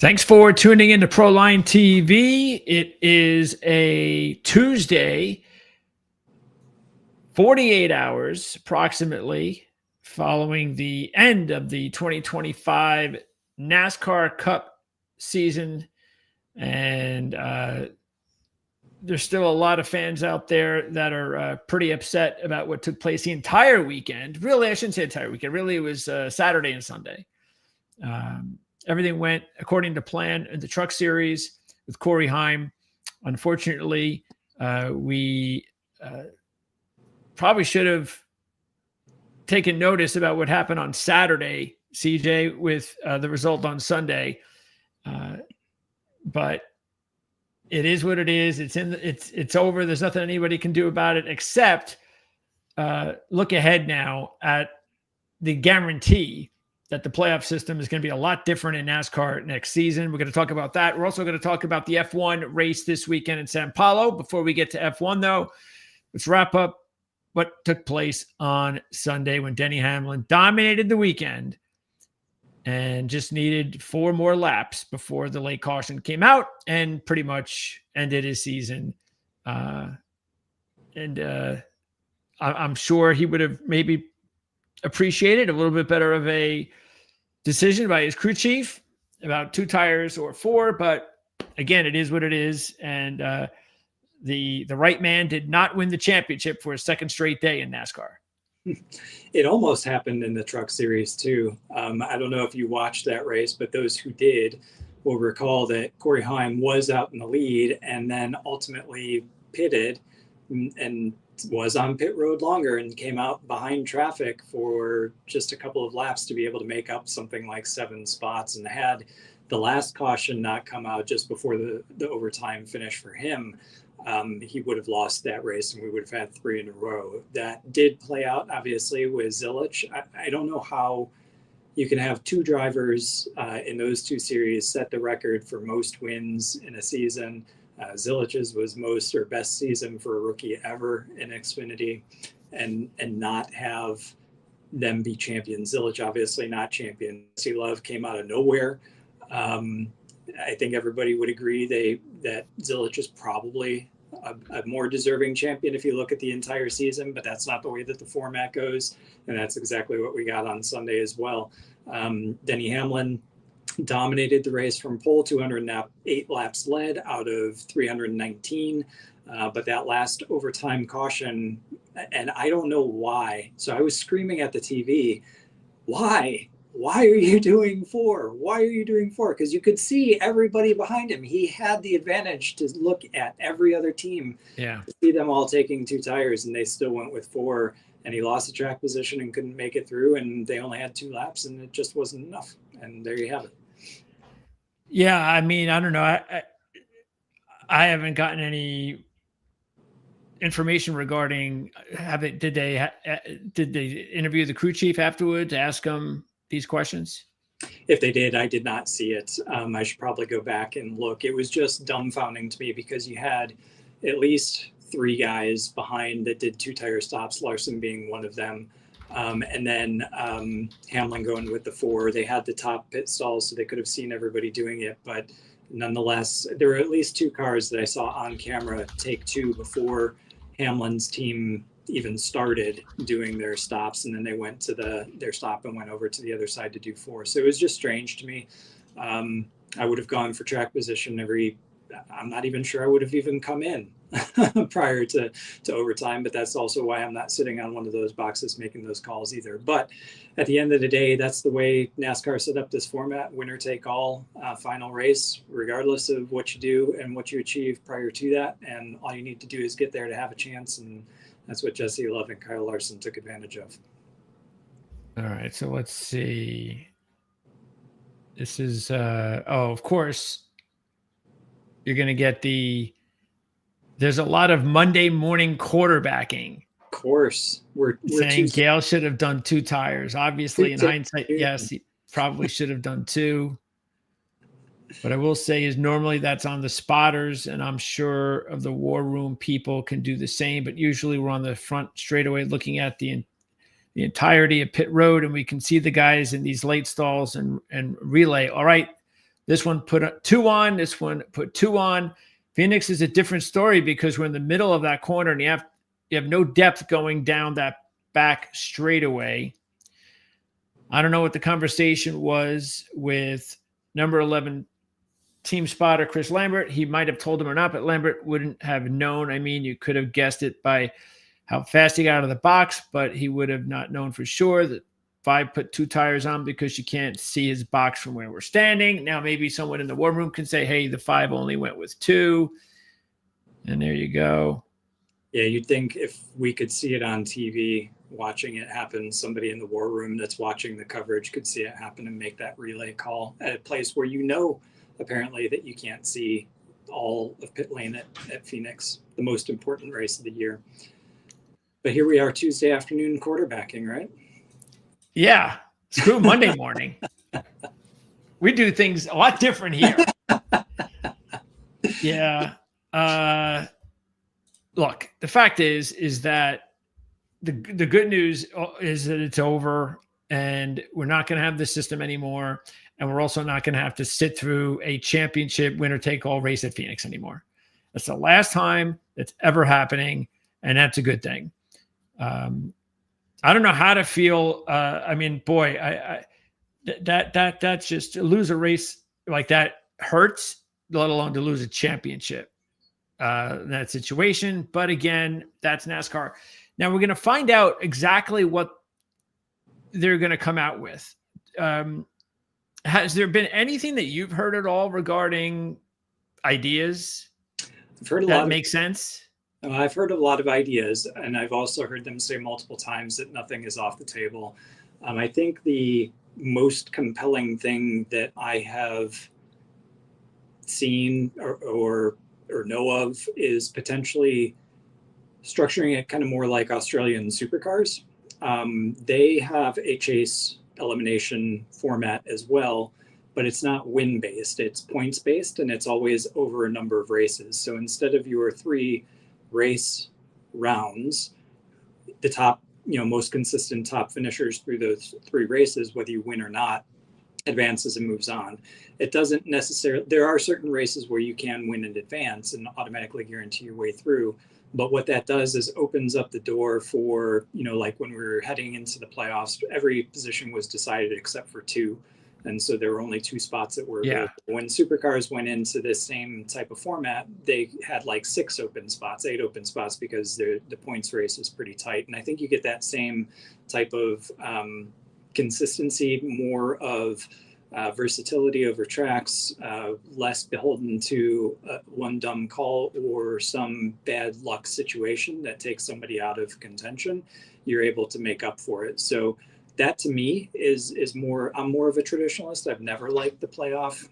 Thanks for tuning in to Proline TV. It is a Tuesday, 48 hours approximately following the end of the 2025 NASCAR Cup season. And there's still a lot of fans out there that are pretty upset about what took place the entire weekend. Really, I shouldn't say entire weekend. Really, it was Saturday and Sunday. Everything went according to plan in the Truck Series with Corey Heim. Unfortunately, we probably should have taken notice about what happened on Saturday, CJ, with the result on Sunday. But it is what it is. It's over. There's nothing anybody can do about it except look ahead now at the guarantee that the playoff system is going to be a lot different in NASCAR next season. We're going to talk about that. We're also going to talk about the F1 race this weekend in Sao Paulo. Before we get to F1, though, let's wrap up what took place on Sunday when Denny Hamlin dominated the weekend and just needed 4 more laps before the late caution came out and pretty much ended his season. I'm sure he would have maybe appreciated a little bit better of a decision by his crew chief about 2 tires or 4, but again, it is what it is. And the right man did not win the championship for a second straight day in NASCAR. It almost happened in the Truck Series too. I don't know if you watched that race, but those who did will recall that Corey Heim was out in the lead and then ultimately pitted and was on pit road longer and came out behind traffic for just a couple of laps to be able to make up something like 7 spots. And had the last caution not come out just before the overtime finish for him, he would have lost that race and we would have had 3 in a row. That did play out, obviously, with Zilich. I don't know how you can have 2 drivers in those 2 series set the record for most wins in a season. Zilich's was most or best season for a rookie ever in Xfinity, and not have them be champions. Zilich obviously not champion. Jesse Love came out of nowhere. I think everybody would agree that Zilich is probably a more deserving champion if you look at the entire season, but that's not the way that the format goes, and that's exactly what we got on Sunday as well. Denny Hamlin dominated the race from pole, 208 laps led out of 319. But that last overtime caution, and I don't know why. So I was screaming at the TV, why? Why are you doing 4? Why are you doing 4? Because you could see everybody behind him. He had the advantage to look at every other team, to see them all taking 2 tires, and they still went with 4. And he lost the track position and couldn't make it through. And they only had 2 laps, and it just wasn't enough. And there you have it. Yeah, I mean, I don't know. I haven't gotten any information regarding did they interview the crew chief afterwards to ask him these questions? If they did, I did not see it. I should probably go back and look. It was just dumbfounding to me because you had at least 3 guys behind that did 2 tire stops, Larson being one of them. And then Hamlin going with the 4. They had the top pit stalls, so they could have seen everybody doing it. But nonetheless, there were at least 2 cars that I saw on camera take 2 before Hamlin's team even started doing their stops. And then they went to their stop and went over to the other side to do 4. So it was just strange to me. I would have gone for track position I'm not even sure I would have even come in prior to overtime, but that's also why I'm not sitting on one of those boxes making those calls either. But at the end of the day, that's the way NASCAR set up this format, winner take all, final race, regardless of what you do and what you achieve prior to that. And all you need to do is get there to have a chance. And that's what Jesse Love and Kyle Larson took advantage of. All right, so let's see. This is, of course, you're going to get there's a lot of Monday morning quarterbacking. Of course. We're saying Gale should have done 2 tires. Obviously, in hindsight, yes, he probably should have done 2. But I will say is normally that's on the spotters, and I'm sure of the war room people can do the same. But usually we're on the front straightaway looking at the entirety of pit road, and we can see the guys in these late stalls and relay. All right, This one put 2 on. This one put 2 on. Phoenix is a different story because we're in the middle of that corner and you have no depth going down that back straightaway. I don't know what the conversation was with number 11 team spotter Chris Lambert. He might have told him or not, but Lambert wouldn't have known. I mean, you could have guessed it by how fast he got out of the box, but he would have not known for sure that 5 put 2 tires on because you can't see his box from where we're standing. Now, maybe someone in the war room can say, hey, the 5 only went with 2. And there you go. Yeah, you'd think if we could see it on TV, watching it happen, somebody in the war room that's watching the coverage could see it happen and make that relay call at a place where apparently that you can't see all of pit lane at Phoenix, the most important race of the year. But here we are Tuesday afternoon quarterbacking, right? Yeah. Screw Monday morning. We do things a lot different here. Yeah. Look, the fact is that the good news is that it's over and we're not going to have this system anymore. And we're also not going to have to sit through a championship winner-take-all race at Phoenix anymore. That's the last time that's ever happening, and that's a good thing. I don't know how to feel. I mean, boy, that's just to lose a race like that hurts, let alone to lose a championship in that situation. But again, that's NASCAR. Now we're going to find out exactly what they're going to come out with. Has there been anything that you've heard at all regarding ideas I've heard that make sense? I've heard a lot of ideas, and I've also heard them say multiple times that nothing is off the table. I think the most compelling thing that I have seen or know of is potentially structuring it kind of more like Australian supercars. They have a chase elimination format as well, but it's not win based, it's points based, and it's always over a number of races. So instead of your 3 race rounds, the top, most consistent top finishers through those 3 races, whether you win or not, advances and moves on. It doesn't necessarily, there are certain races where you can win in advance and automatically guarantee your way through. But what that does is opens up the door for, like when we were heading into the playoffs, every position was decided except for 2. And so there were only 2 spots that were available. When supercars went into this same type of format, they had like 6 open spots, 8 open spots, because the points race is pretty tight. And I think you get that same type of consistency, more of versatility over tracks, less beholden to one dumb call or some bad luck situation that takes somebody out of contention. You're able to make up for it. So that to me is more, I'm more of a traditionalist. I've never liked the playoff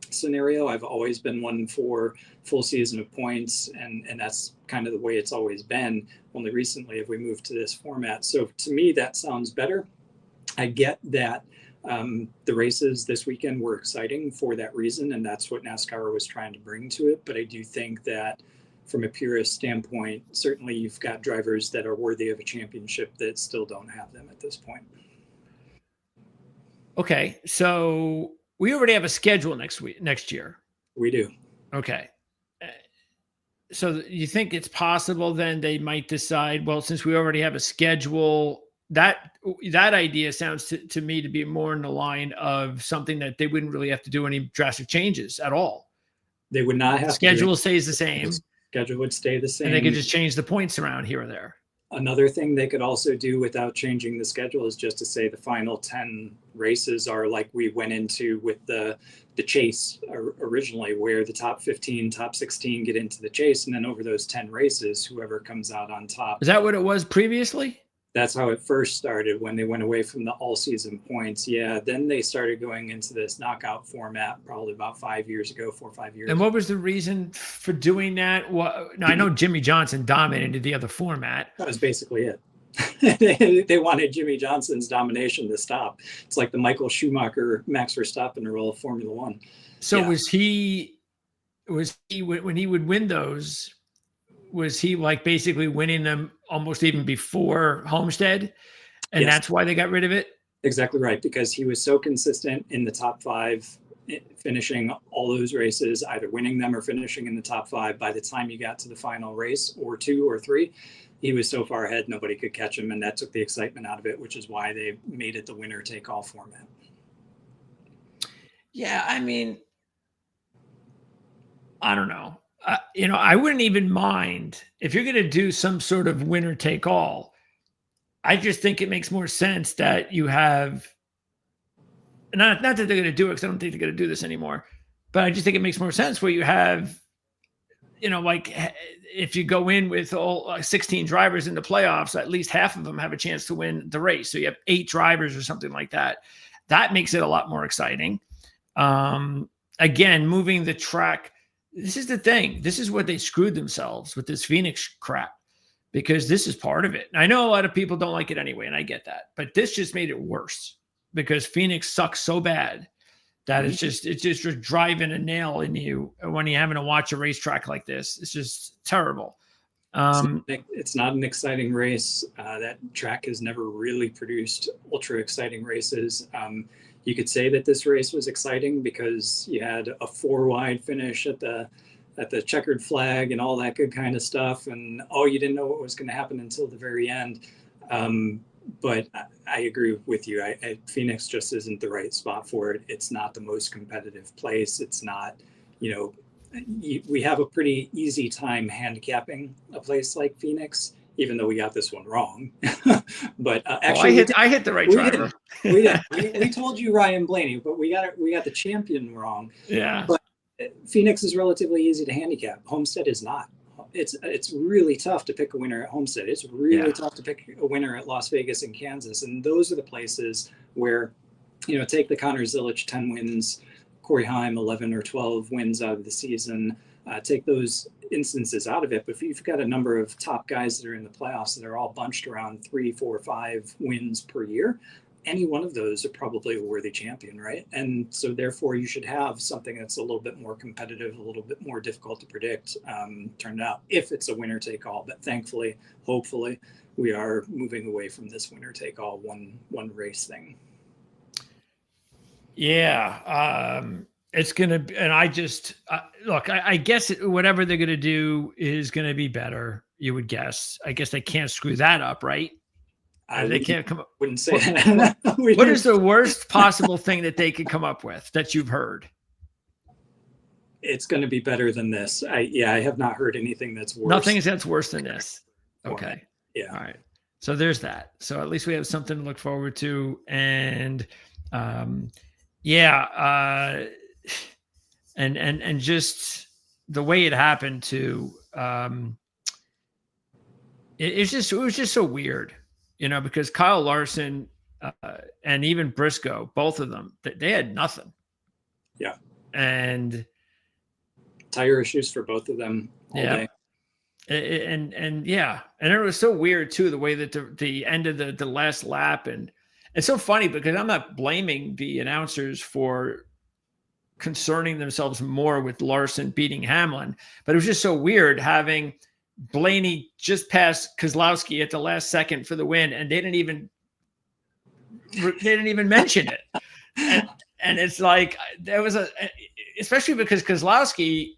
scenario. I've always been one for full season of points, and that's kind of the way it's always been. Only recently have we moved to this format. So to me, that sounds better. I get that the races this weekend were exciting for that reason, and that's what NASCAR was trying to bring to it. But I do think that from a purist standpoint, certainly you've got drivers that are worthy of a championship that still don't have them at this point. Okay, so we already have a schedule next year. We do. Okay. So you think it's possible then they might decide, well, since we already have a schedule, that idea sounds to me to be more in the line of something that they wouldn't really have to do any drastic changes at all. They would not have the schedule stays the same. The schedule would stay the same. And they could just change the points around here or there. Another thing they could also do without changing the schedule is just to say the final 10 races are like we went into with the chase originally, where the top 15, top 16 get into the chase. And then over those 10 races, whoever comes out on top. Is that what it was previously? That's how it first started when they went away from the all-season points. Yeah, then they started going into this knockout format probably about 5 years ago, 4 or 5 years. And what was the reason for doing that? Well, now, I know Jimmy Johnson dominated the other format. That was basically it. They wanted Jimmy Johnson's domination to stop. It's like the Michael Schumacher, Max Verstappen role of Formula One. So yeah. was he when he would win those? Was he like basically winning them almost even before Homestead? And yes. That's why they got rid of it? Exactly right. Because he was so consistent in the top 5 finishing all those races, either winning them or finishing in the top 5. By the time you got to the final race or 2 or 3, he was so far ahead, nobody could catch him. And that took the excitement out of it, which is why they made it the winner take all format. Yeah. I mean, I don't know. I wouldn't even mind if you're going to do some sort of winner take all. I just think it makes more sense that you have, not that they're going to do it, because I don't think they're going to do this anymore, but I just think it makes more sense where you have, like if you go in with all 16 drivers in the playoffs, at least half of them have a chance to win the race. So you have 8 drivers or something like that. That makes it a lot more exciting. Again, moving the track. This is the thing. This is what they screwed themselves with this Phoenix crap, because this is part of it. And I know a lot of people don't like it anyway, and I get that, but this just made it worse because Phoenix sucks so bad that it's just driving a nail in you when you're having to watch a racetrack like this. It's just terrible. It's not an exciting race. That track has never really produced ultra exciting races. You could say that this race was exciting because you had a 4-wide finish at the checkered flag and all that good kind of stuff. And you didn't know what was going to happen until the very end. But I agree with you. Phoenix just isn't the right spot for it. It's not the most competitive place. It's not, we have a pretty easy time handicapping a place like Phoenix, even though we got this one wrong. But actually, I hit the right driver. We told you Ryan Blaney, but we got the champion wrong. Yeah. But Phoenix is relatively easy to handicap. Homestead is not. It's really tough to pick a winner at Homestead. It's really tough to pick a winner at Las Vegas and Kansas. And those are the places where, take the Connor Zilic 10 wins, Corey Heim 11 or 12 wins out of the season. Take those instances out of it. But if you've got a number of top guys that are in the playoffs that are all bunched around 3, 4, 5 wins per year, any one of those are probably a worthy champion, right? And so therefore you should have something that's a little bit more competitive, a little bit more difficult to predict turn out if it's a winner take all. But thankfully, hopefully, we are moving away from this winner take all one race thing. Yeah. It's going to, and I just, look, I guess whatever they're going to do is going to be better, you would guess. I guess they can't screw that up, right? They can't come up. Wouldn't say that. What is the worst possible thing that they could come up with that you've heard? It's going to be better than this. I have not heard anything that's worse. Nothing that's worse than this. Okay. Yeah. All right. So there's that. So at least we have something to look forward to. And and just the way it happened too. It was just so weird. Because Kyle Larson and even Briscoe, both of them, they had nothing. Yeah. And tire issues for both of them all day. And it was so weird too, the way that the end of the last lap. And it's so funny because I'm not blaming the announcers for concerning themselves more with Larson beating Hamlin, but it was just so weird having Blaney just passed Keselowski at the last second for the win, and they didn't even mention it. And it's like there was especially because Keselowski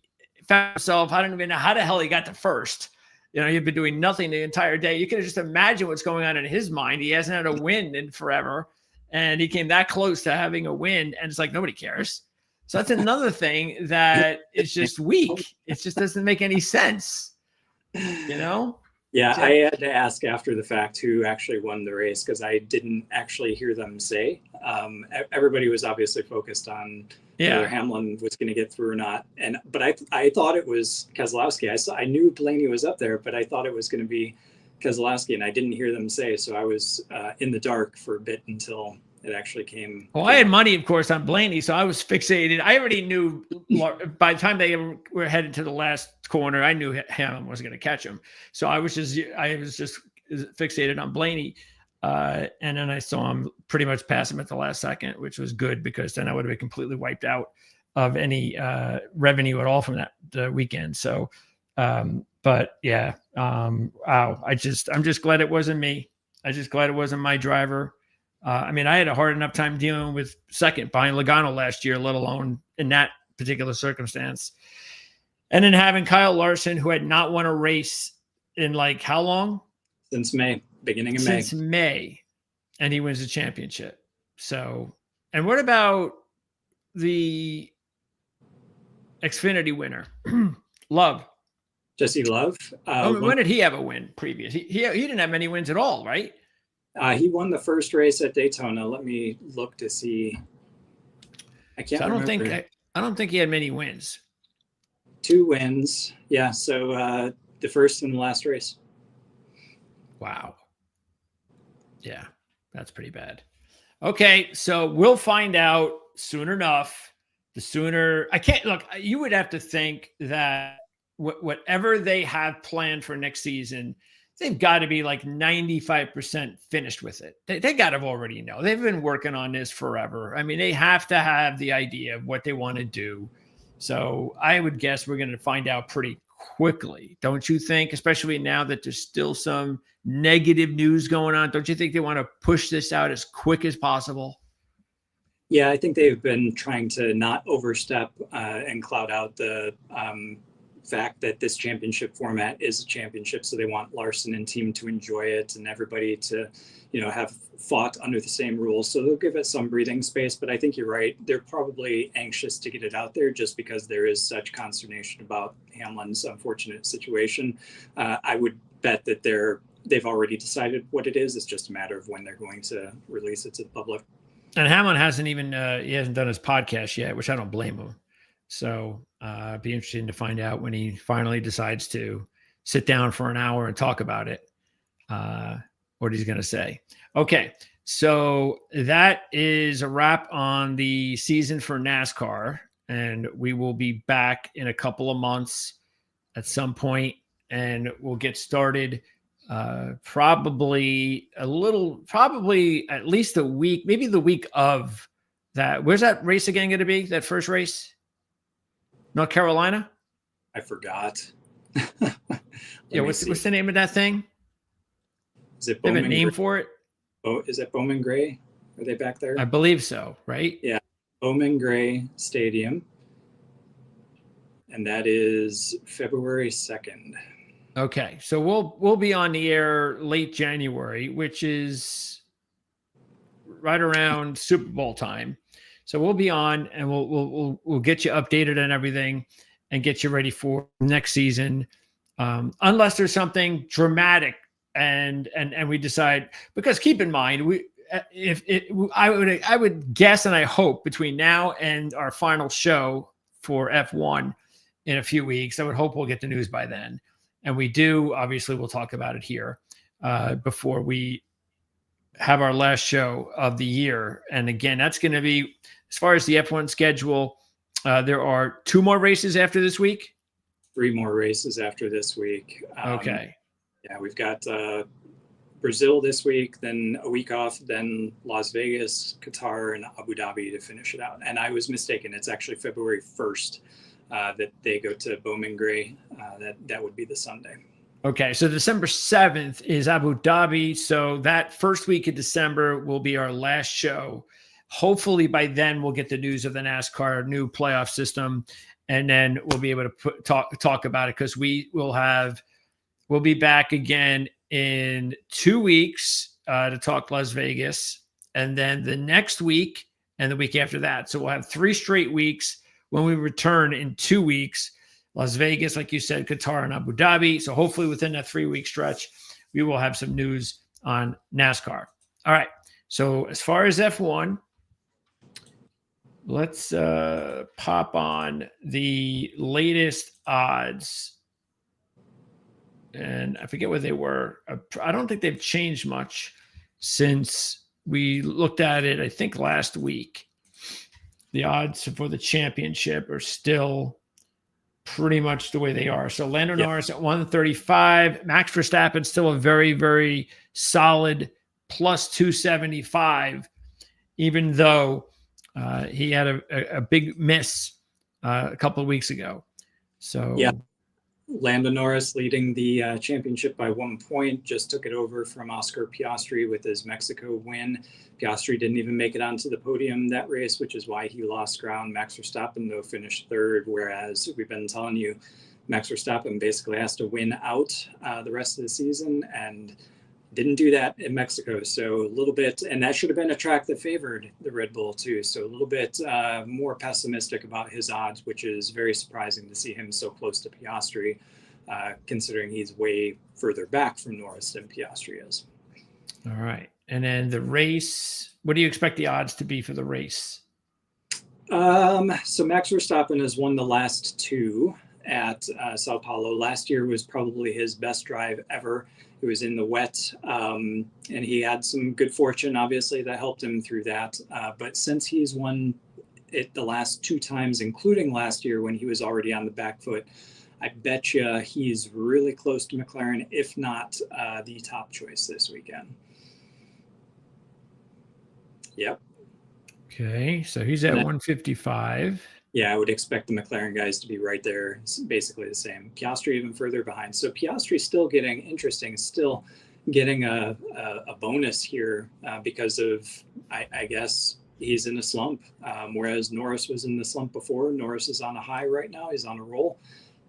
found himself, I don't even know how the hell he got to first. He'd been doing nothing the entire day. You can just imagine what's going on in his mind. He hasn't had a win in forever, and he came that close to having a win, and it's like nobody cares. So that's another thing that is just weak. It just doesn't make any sense. Yeah, I had to ask after the fact who actually won the race because I didn't actually hear them say. Everybody was obviously focused on whether Hamlin was going to get through or not. But I thought it was Keselowski. I knew Blaney was up there, but I thought it was going to be Keselowski, and I didn't hear them say. So I was in the dark for a bit until it actually came. Well, I had money, of course, on Blaney, so I was fixated. I already knew by the time they were headed to the last corner, I knew Hamlin was going to catch him. So I was just fixated on Blaney. And then I saw him pretty much pass him at the last second, which was good because then I would have been completely wiped out of any revenue at all from that weekend. So, wow, I'm just glad it wasn't me. I'm just glad it wasn't my driver. I mean, I had a hard enough time dealing with second behind Logano last year, let alone in that particular circumstance. And then having Kyle Larson, who had not won a race in like how long? Since May, beginning of Since May, and he wins the championship. So, and what about the Xfinity winner, Love? Jesse Love. When did he have a win previous? He didn't have many wins at all, right? He won the first race at Daytona. Let me look to see. I can't. So remember. I don't think he had many wins. 2 wins. Yeah. So the first and the last race. Wow. Yeah, that's pretty bad. Okay, so we'll find out soon enough. The sooner I can't look, you would have to think that whatever they have planned for next season, they've got to be like 95% finished with it. They got to already know. They've been working on this forever. I mean, they have to have the idea of what they want to do. So I would guess we're going to find out pretty quickly, don't you think? Especially now that there's still some negative news going on. Don't you think they want to push this out as quick as possible? Yeah, I think they've been trying to not overstep and cloud out the fact that this championship format is a championship. So they want Larson and team to enjoy it and everybody to, have fought under the same rules. So they'll give it some breathing space. But I think you're right. They're probably anxious to get it out there just because there is such consternation about Hamlin's unfortunate situation. I would bet that they've already decided what it is. It's just a matter of when they're going to release it to the public. And Hamlin hasn't even he hasn't done his podcast yet, which I don't blame him. So it'd be interesting to find out when he finally decides to sit down for an hour and talk about it, what he's going to say. Okay, so that is a wrap on the season for NASCAR, and we will be back in a couple of months at some point, and we'll get started. Probably at least a week, maybe the week of that. Where's that race again going to be? That first race? North Carolina? I forgot. Yeah, what's the name of that thing? Is it Bowman? They have a name for it? Oh, is it Bowman Gray? Are they back there? I believe so, right? Yeah. Bowman Gray Stadium. And that is February 2nd. Okay. So we'll be on the air late January, which is right around Super Bowl time. So we'll be on and we'll get you updated on everything and get you ready for next season. Unless there's something dramatic and we decide, because keep in mind, I would guess and I hope between now and our final show for F1 in a few weeks, I would hope we'll get the news by then. And we do, obviously we'll talk about it here before we have our last show of the year. And again, that's going to be, as far as the F1 schedule, there are 2 more races after this week. 3 more races after this week. Okay. Yeah, we've got Brazil this week, then a week off, then Las Vegas, Qatar, and Abu Dhabi to finish it out. And I was mistaken. It's actually February 1st that they go to Bowman Gray. That would be the Sunday. Okay, so December 7th is Abu Dhabi. So that first week of December will be our last show. Hopefully by then we'll get the news of the NASCAR new playoff system, and then we'll be able to talk about it, because we'll be back again in 2 weeks to talk Las Vegas, and then the next week and the week after that. So we'll have 3 straight weeks when we return in 2 weeks. Las Vegas, like you said, Qatar, and Abu Dhabi. So hopefully within that 3-week stretch, we will have some news on NASCAR. All right. So as far as F1, let's pop on the latest odds. And I forget what they were. I don't think they've changed much since we looked at it, I think, last week. The odds for the championship are still pretty much the way they are. So Lando Norris at 135, Max Verstappen still a very, very solid plus 275, even though he had a big miss a couple of weeks ago. So yeah, Lando Norris leading the championship by 1 point, just took it over from Oscar Piastri with his Mexico win. Piastri didn't even make it onto the podium that race, which is why he lost ground. Max Verstappen, though, finished third, whereas we've been telling you Max Verstappen basically has to win out the rest of the season, and didn't do that in Mexico. So a little bit, and that should have been a track that favored the Red Bull too. So a little bit more pessimistic about his odds, which is very surprising to see him so close to Piastri, considering he's way further back from Norris than Piastri is. All right. And then the race, what do you expect the odds to be for the race? So Max Verstappen has won the last two at Sao Paulo. Last year was probably his best drive ever. It was in the wet, and he had some good fortune, obviously, that helped him through that. But since he's won it the last two times, including last year when he was already on the back foot, I bet you he's really close to McLaren, if not the top choice this weekend. Yep. Okay, so he's at 155. Yeah, I would expect the McLaren guys to be right there. It's basically the same. Piastri even further behind. So Piastri's still getting a bonus here because of, I guess, he's in a slump, whereas Norris was in the slump before. Norris is on a high right now. He's on a roll.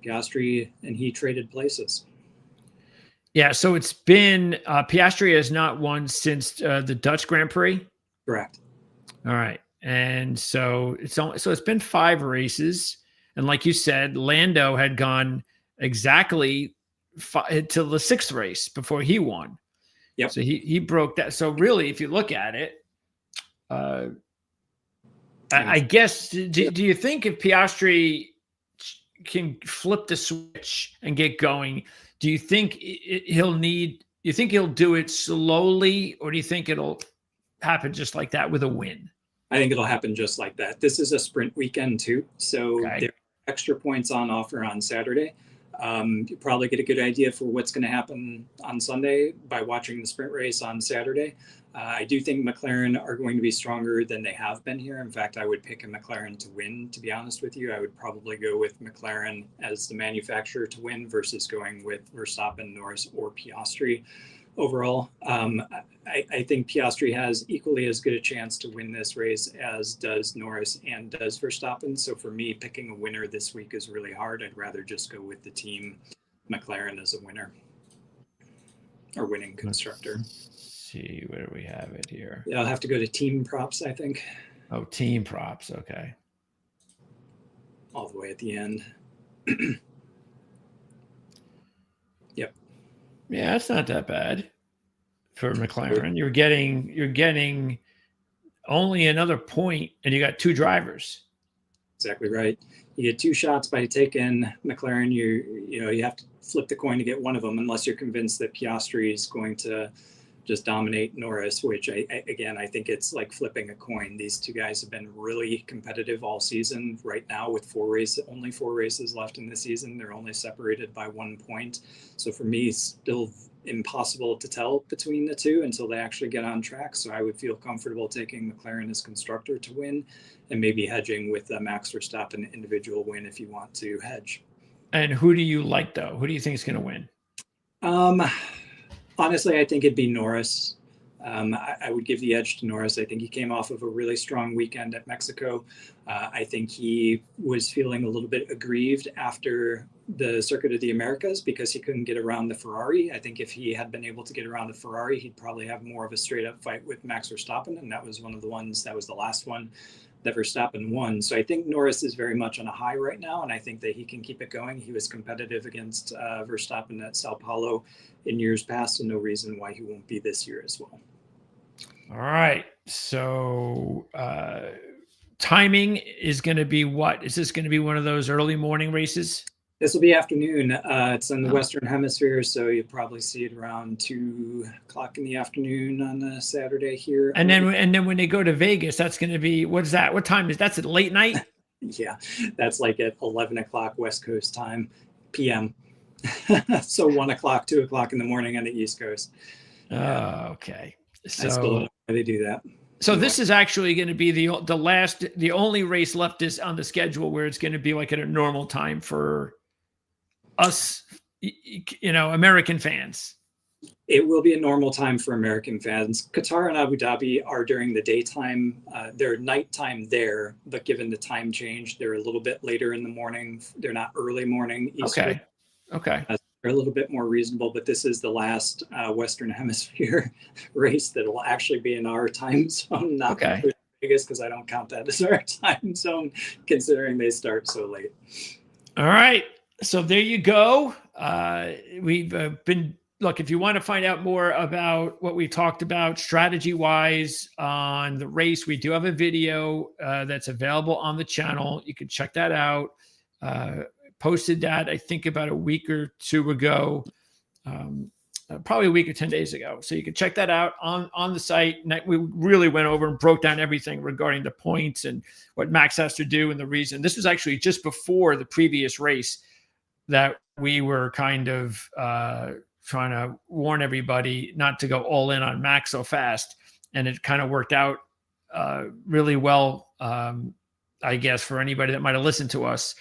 Piastri and he traded places. Yeah, so it's been Piastri has not won since the Dutch Grand Prix. Correct. All right. And so it's been 5 races. And like you said, Lando had gone exactly till the 6th race before he won. Yep. So he broke that. So really, if you look at it, I guess, do you think if Piastri can flip the switch and get going, do you think he'll do it slowly, or do you think it'll happen just like that with a win? I think it'll happen just like that. This is a sprint weekend too, so there are extra points on offer on Saturday. You probably get a good idea for what's going to happen on Sunday by watching the sprint race on Saturday. I do think McLaren are going to be stronger than they have been here. In fact, I would pick a McLaren to win, to be honest with you. I would probably go with McLaren as the manufacturer to win versus going with Verstappen, Norris, or Piastri. Overall, I think Piastri has equally as good a chance to win this race as does Norris and does Verstappen. So for me, picking a winner this week is really hard. I'd rather just go with the team McLaren as a winner or winning constructor. Let's see, where do we have it here? Yeah, I'll have to go to team props, I think. Oh, team props. Okay. All the way at the end. Yep. Yeah, that's not that bad for McLaren. You're getting only another point, and you got 2 drivers. Exactly right. You get 2 shots by taking McLaren. You have to flip the coin to get one of them, unless you're convinced that Piastri is going to just dominate Norris, which I think it's like flipping a coin. These 2 guys have been really competitive all season. Right now, with only 4 races left in the season, they're only separated by 1 point. So for me, it's still impossible to tell between the 2 until they actually get on track. So I would feel comfortable taking McLaren as constructor to win, and maybe hedging with Max Verstappen individual win if you want to hedge. And who do you like, though? Who do you think is going to win? Honestly, I think it'd be Norris. I would give the edge to Norris. I think he came off of a really strong weekend at Mexico. I think he was feeling a little bit aggrieved after the Circuit of the Americas because he couldn't get around the Ferrari. I think if he had been able to get around the Ferrari, he'd probably have more of a straight up fight with Max Verstappen. And that was the last one that Verstappen won. So I think Norris is very much on a high right now, and I think that he can keep it going. He was competitive against Verstappen at Sao Paulo in years past, and no reason why he won't be this year as well. All right. So timing is going to be what? Is this going to be one of those early morning races? This will be afternoon. It's in the Western Hemisphere, so you'll probably see it around 2:00 in the afternoon on a Saturday here. And then when they go to Vegas, that's going to be, what is that? What time is that's at late night? Yeah, that's like at 11 o'clock West Coast time, PM. So 1 o'clock, 2 o'clock in the morning on the East Coast. Oh, okay. So I still don't know why they do that. So this is actually going to be the only race left is on the schedule where it's going to be like at a normal time for us, American fans. It will be a normal time for American fans. Qatar and Abu Dhabi are during the daytime. They're nighttime there, but given the time change, they're a little bit later in the morning. They're not early morning Eastern. Okay. They're a little bit more reasonable, but this is the last Western Hemisphere race that will actually be in our time zone, not Vegas, because I don't count that as our time zone, considering they start so late. All right. So there you go. We've been... Look, if you want to find out more about what we talked about strategy-wise on the race, we do have a video that's available on the channel. You can check that out. Posted that, I think, about a week or two ago, probably a week or 10 days ago. So you can check that out on the site. And we really went over and broke down everything regarding the points and what Max has to do and the reason. This was actually just before the previous race that we were kind of trying to warn everybody not to go all in on Max so fast. And it kind of worked out really well, I guess, for anybody that might have listened to us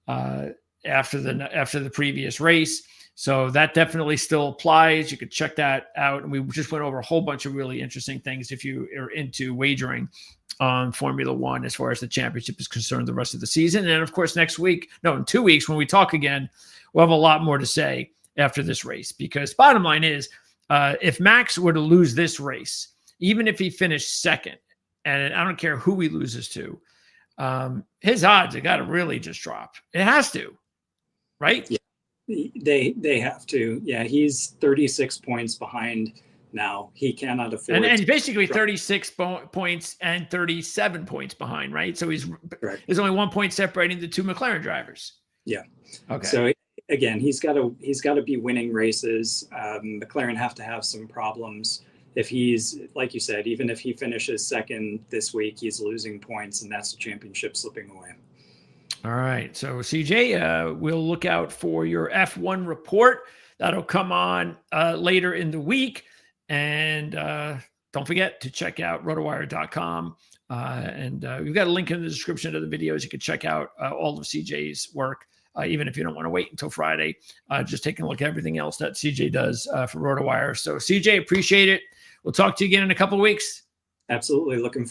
after the previous race. So that definitely still applies. You could check that out. And we just went over a whole bunch of really interesting things if you are into wagering on Formula One as far as the championship is concerned the rest of the season. And of course, in 2 weeks, when we talk again, we'll have a lot more to say after this race, because bottom line is, if Max were to lose this race, even if he finished second, and I don't care who he loses to, his odds have got to really just drop. It has to, right? Yeah, they have to. Yeah, he's 36 points behind now. He cannot afford. And basically 36 points and 37 points behind, right? So there's only 1 point separating the two McLaren drivers. Yeah. Okay. So again, he's got to be winning races. McLaren have to have some problems. If he's, like you said, even if he finishes second this week, he's losing points, and that's the championship slipping away. All right. So CJ, we'll look out for your F1 report. That'll come on later in the week. And don't forget to check out rotowire.com. And we've got a link in the description of the videos. You can check out all of CJ's work. Even if you don't want to wait until Friday, just taking a look at everything else that CJ does for RotoWire. So CJ, appreciate it. We'll talk to you again in a couple of weeks. Absolutely. Looking forward.